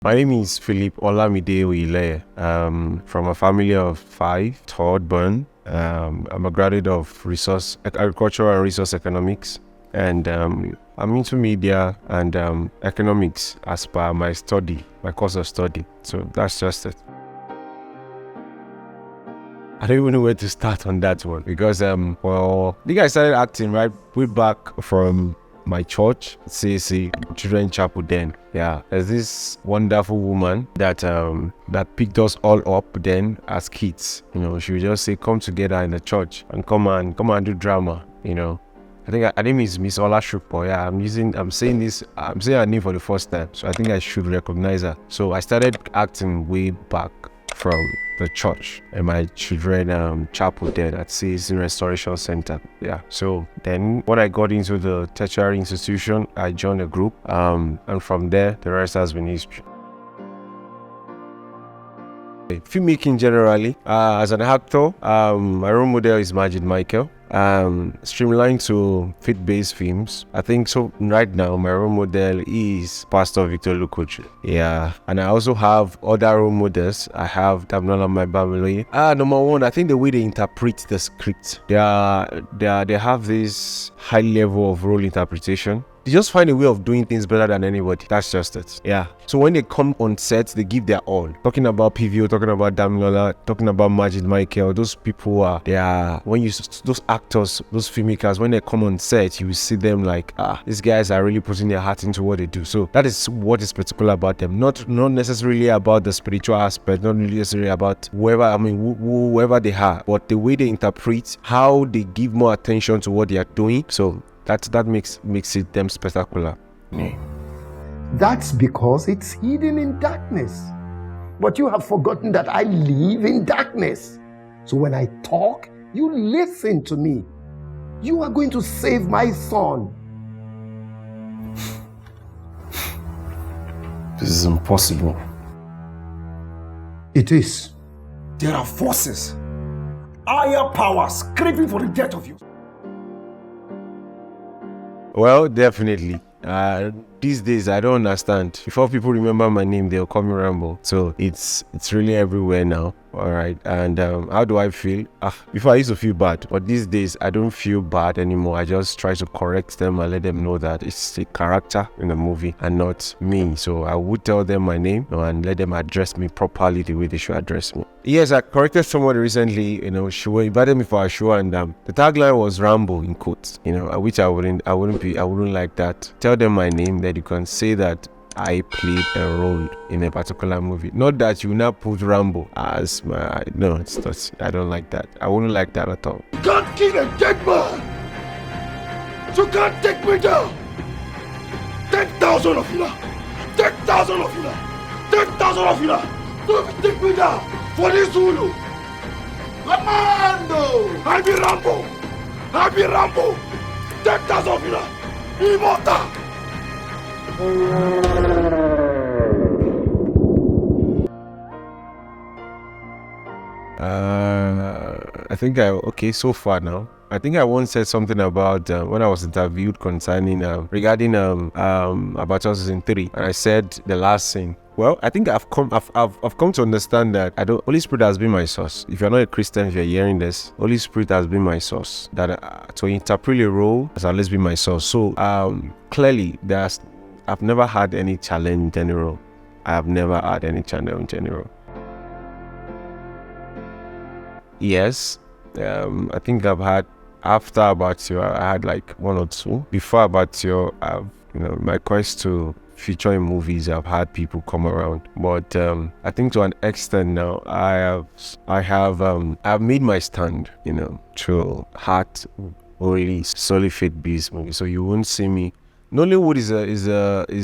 My name is Philip Oyeleye. From a family of 5, third born. I'm a graduate of agricultural and resource economics, and I'm into media and economics as per my course of study. So that's just it. I don't even know where to start on that one because I think I started acting right way back from my church, CAC Children Chapel. Then there's this wonderful woman that picked us all up then as kids. She would just say, come together in the church and come and do drama. I think her name is Miss Olashupo. I'm saying her name for the first time, so I think I should recognize her. So I started acting way back from the church and my children chapel there at CAC Restoration Center. So then when I got into the tertiary institution, I joined a group, and from there the rest has been history. Filmmaking generally, as an actor, my role model is Majid Michael. Streamlined to faith-based films. I think so. Right now, my role model is Pastor Victor Lukochu. And I also have other role models. I have Damilola Mike-Bamiloye. Number one, I think the way they interpret the script, they have this high level of role interpretation. They just find a way of doing things better than anybody. That's just it. So when they come on set, they give their all. Talking about PVO, talking about Damilola, talking about Majid Michael, those people those actors, those filmmakers, when they come on set, you will see them like, these guys are really putting their heart into what they do. So that is what is particular about them. Not necessarily about the spiritual aspect, not necessarily about whoever they are, but the way they interpret, how they give more attention to what they are doing. So that makes it them spectacular. That's because it's hidden in darkness. But you have forgotten that I live in darkness. So when I talk, you listen to me. You are going to save my son. This is impossible. It is. There are forces, higher powers craving for the death of you. Well, definitely. These days, I don't understand. Before people remember my name, they'll call me Rambo. So it's really everywhere now. All right. And how do I feel? Before I used to feel bad, but these days I don't feel bad anymore. I just try to correct them and let them know that it's a character in the movie and not me. So I would tell them my name and let them address me properly the way they should address me. Yes, I corrected someone recently. She invited me for a show, and the tagline was Rambo in quotes. Which I wouldn't like that. Tell them my name, that you can say that I played a role in a particular movie. Not that you now put Rambo as my... No, it's not. I don't like that. I wouldn't like that at all. You can't kill a dead man! You can't take me down! 10,000 of you now! 10,000 of you now! 10,000 of you now! Don't take me down! For this Zulu! Commando! I be Rambo! 10,000 of you now! Immortal! I think so far now. I think I once said something about when I was interviewed concerning regarding Abattoir season 3, and I said the last scene. Well, I think I've come to understand that Holy Spirit has been my source. If you're not a Christian, if you're hearing this, Holy Spirit has been my source. That to interpret a role has always been my source. So clearly, I've never had any challenge in any role. I have never had any challenge in any role. Yes, I think I've had, after Abattoir, I had like 1 or 2. Before Abattoir, my quest to feature in movies, I've had people come around. But I think to an extent now, I've made my stand, to heart really solely faith-based movies. So you won't see me. Nollywood is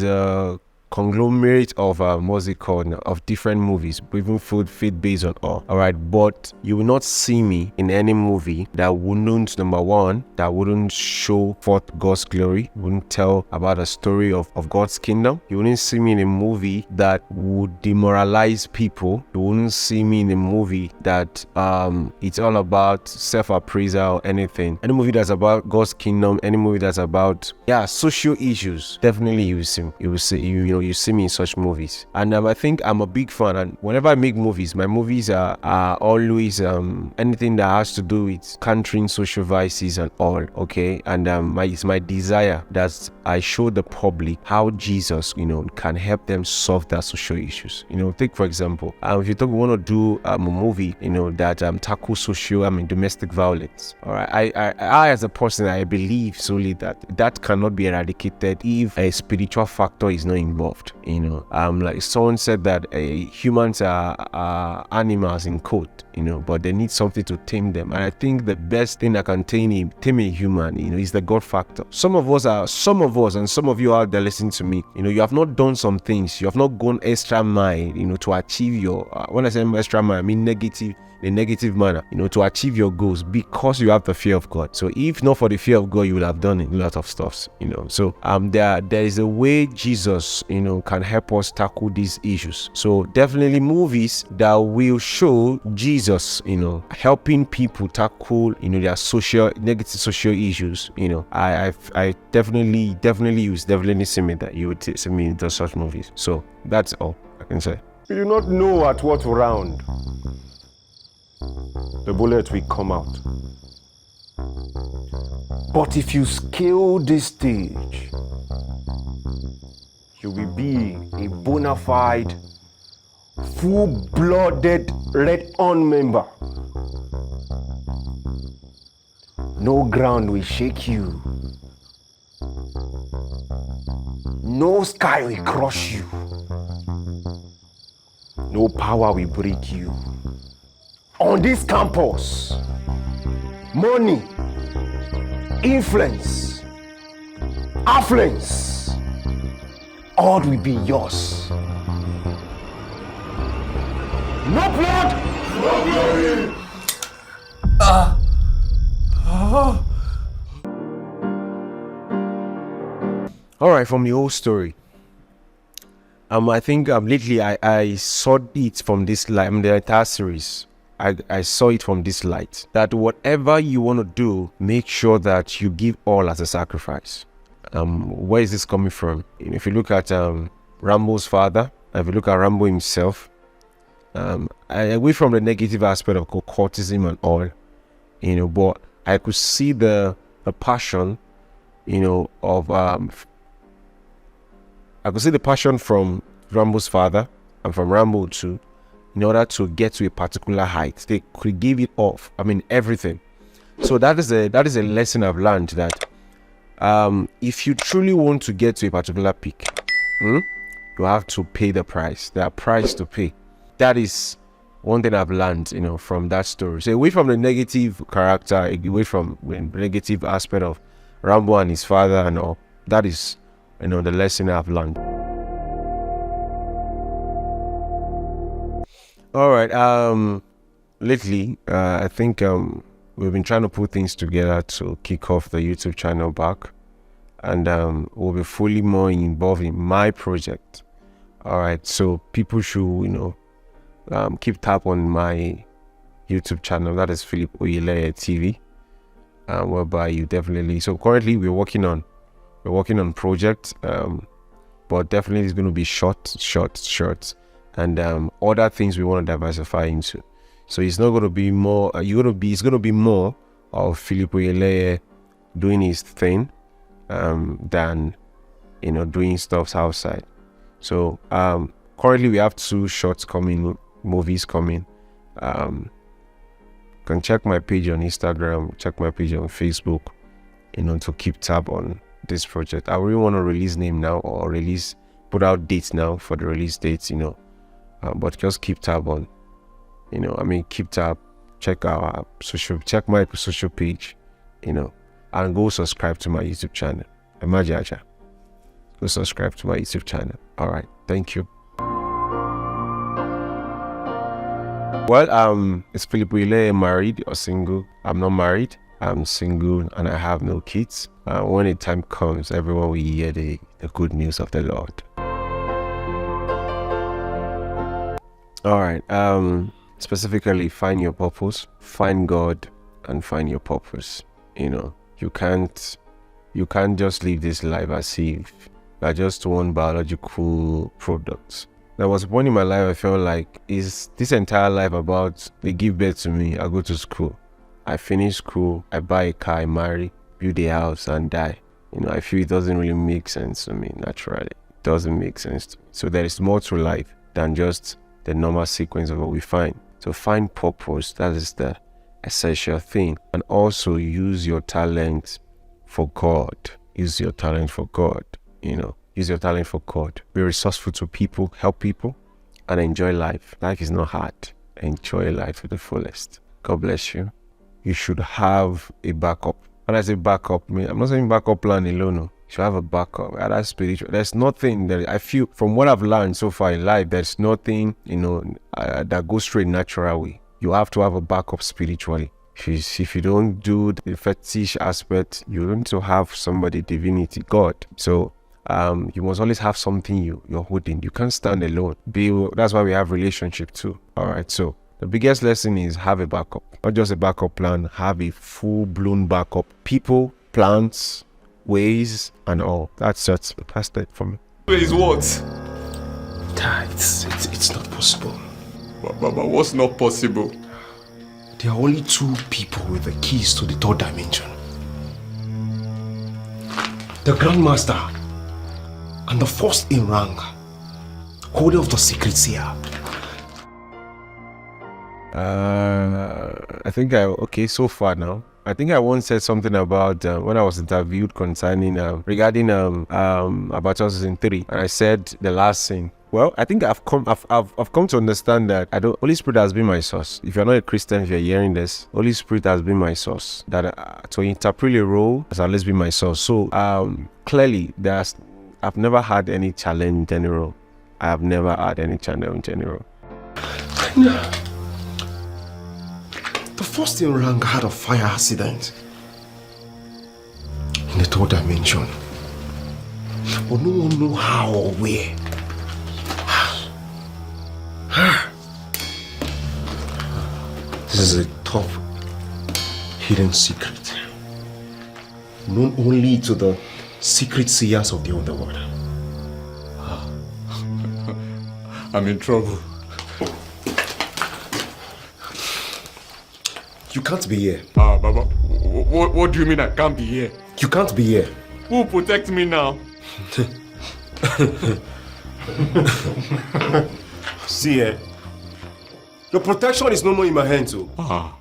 a conglomerate of of different movies, even faith-based on all right, but you will not see me in any movie that wouldn't, number one, that wouldn't show forth God's glory, wouldn't tell about a story of God's kingdom. You wouldn't see me in a movie that would demoralize people. You wouldn't see me in a movie that it's all about self-appraisal or anything. Any movie that's about God's kingdom, any movie that's about social issues, definitely you will see you see me in such movies. And I think I'm a big fan, and whenever I make movies, my movies are always anything that has to do with countering social vices and all, okay? And it's my desire that I show the public how Jesus, can help them solve their social issues. Take for example, if you want to do a movie, that tackles social, domestic violence. All right, I as a person, I believe solely that cannot be eradicated if a spiritual factor is not involved. Like someone said that humans are animals in quote, but they need something to tame them. And I think the best thing that can tame a human, is the God factor. Some of us, and some of you out there listening to me, you have not done some things, you have not gone extra mile, to achieve your, when I say extra mile, I mean the negative manner, to achieve your goals, because you have the fear of God. So if not for the fear of God, you will have done a lot of stuff, So there is a way Jesus, can help us tackle these issues. So definitely movies that will show Jesus, helping people tackle, their negative social issues. I definitely see me that you would see me into such movies. So that's all I can say. You do not know at what round the bullet will come out. But if you scale this stage, you will be a bona fide, full-blooded Red On member. No ground will shake you. No sky will crush you. No power will break you. On this campus, money, influence, affluence, all will be yours. No blood, no glory. All right, from the whole story. I think lately I saw it from this light. The entire series, I saw it from this light, that whatever you want to do, make sure that you give all as a sacrifice. Where is this coming from? If you look at Rambo's father, if you look at Rambo himself, away from the negative aspect of courtism and all, but I could see the passion, of I could see the passion from Rambo's father and from Rambo too, in order to get to a particular height. They could give it off. Everything. So that is a lesson I've learned, that if you truly want to get to a particular peak, you have to pay the price. There are price to pay. That is one thing I've learned, from that story. So away from the negative character, away from the negative aspect of Rambo and his father and all, that is, the lesson I've learned. All right. Lately, I think we've been trying to put things together to kick off the YouTube channel back, and we'll be fully more involved in my project. All right. So people should, keep tab on my YouTube channel. That is Philip Oyeleye TV, whereby you definitely. So currently we're working on projects, but definitely it's going to be short, and other things we want to diversify into. So it's not going to be more. It's going to be more of Philip Oyeleye doing his thing, than doing stuff outside. So currently we have 2 movies coming. You can check my page on Instagram, check my page on Facebook, to keep tab on this project. I really want to release name now, or put out dates now for the release dates, but just keep tab on, keep tab, check our check my social page, and go subscribe to my YouTube channel. Go subscribe to my YouTube channel. All right, thank you. Well, is Philip Oyeleye married or single? I'm not married. I'm single and I have no kids. When the time comes, everyone will hear the good news of the Lord. All right. Specifically, find your purpose, find God, and find your purpose. You can't just live this life as if are just one biological product. There was a point in my life I felt like, is this entire life about they give birth to me, I go to school, I finish school, I buy a car, I marry, build a house and die. I feel it doesn't really make sense to me naturally. It doesn't make sense to me. So there is more to life than just the normal sequence of what we find. So find purpose, that is the essential thing. And also use your talent for God. Use your talent for God, Use your talent for God. Be resourceful to people, help people, and enjoy life. Life is not hard. Enjoy life to the fullest. God bless you. You should have a backup. When I say backup, I'm not saying backup plan alone. No. You should have a backup. That's spiritual. There's nothing that I feel, from what I've learned so far in life, there's nothing, that goes straight natural way. You have to have a backup spiritually. If you don't do the fetish aspect, you need to have somebody, divinity, God. So you must always have something you're holding. You can't stand alone. That's why we have relationship too. All right. So the biggest lesson is have a backup. Not just a backup plan. Have a full-blown backup. People, plants, ways, and all. That's it for me. Ways what? It's not possible. But what's not possible? There are only two people with the keys to the third dimension. The Grandmaster and the first in rank, holder of the secrets here. I think so far now. I think I once said something about when I was interviewed concerning regarding Abattoir season 3, and I said the last thing. Well, I think I've come to understand that Holy Spirit has been my source. If you're not a Christian, if you're hearing this, Holy Spirit has been my source. That to interpret a role has always been my source. So clearly, I've never had any challenge in general. I have never had any challenge in general. The first in rank had a fire accident in the third dimension, but no one knew how or where. This is a top hidden secret, known only to the secret seers of the underworld. I'm in trouble. You can't be here. Baba, what do you mean I can't be here? You can't be here. Who will protect me now? See, your protection is no more in my hands, oh.